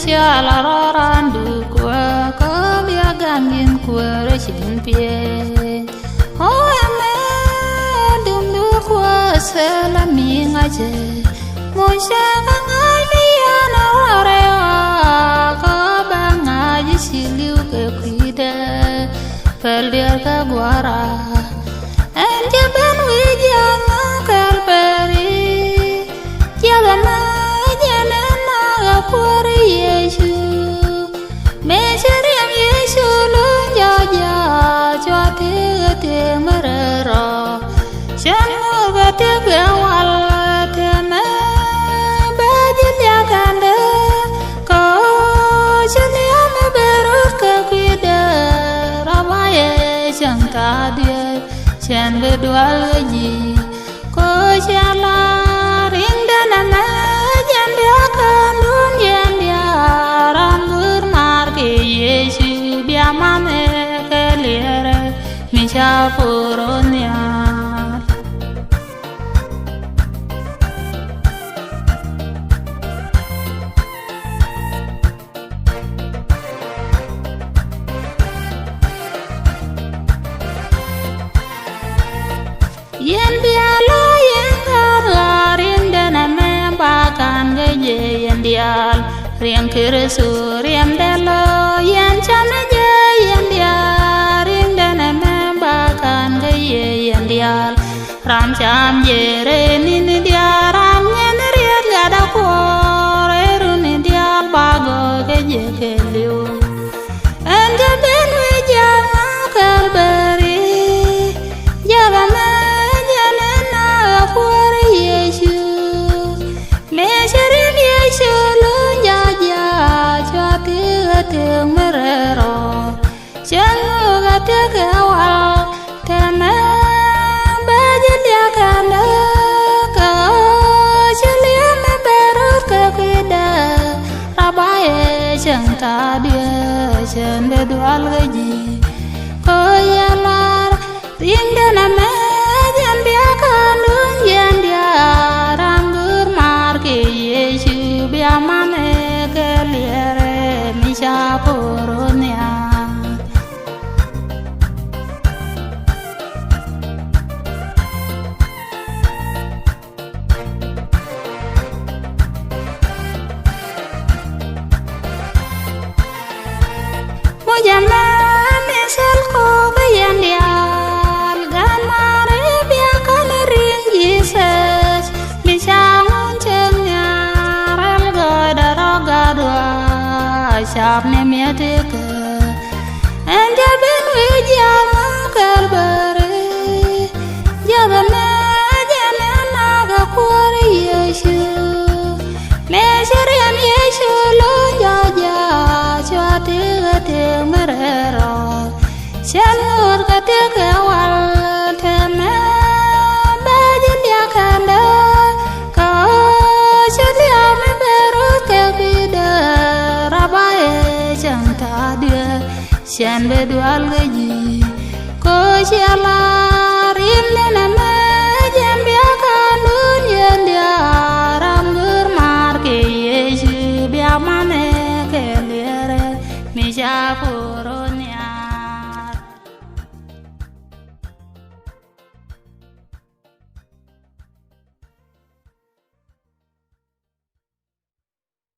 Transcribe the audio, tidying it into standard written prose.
siala randu kwa ko biagangin kwa reshin pie oh ame dum du kwa salami ngaje mo shaka ngai ana rare ko bangaji siliu ke kuida peldir ka guara anje ben wijama kalperi jalama janana por Yesu meseriam Yesu lunjaja jati te merero jamu gate gawal tema bajil yakanda ko jeniam berut ke kuida rawaye jangka dia jan berdual gaji ko jala rinda nana jan dia kanun jan dia rambur marke Yesu biamame kelere misha puronya yen bialo yen kararin dana membakan gaje yen dial riang keresu riam delo yen chana je yen dial ring dana membakan gaje yen dial ram cham jere nin dia ram yen riat gada kore run dial bago gaje keliu ende ben wejama kalbari jalama por Yesu meseriam Yesu lunjaja jati gate merero jangu gate gawal tema bajil yakanda ko jeliam berut ke kuida rabaye jangka dia jan bedual gaji ko yalar ringdana me jan biakan jan dia rambur marke Yesu biamame kelere misha puronya mujama mesel ko bayan dia Jesus misangun cengnya rel gadara gadwa siap ne miateke anja ben wijama kalbare jabana janana ga por Yesu meseriam Yesu lunjaja jati gate merero janur gate gawal tema yakanda ko jeliam berut ke kuida rabaye jangka dia sian bedual gaji ko jala rimne nama jan biakan jan dia rambur marke Yesu biamane kelere misha puron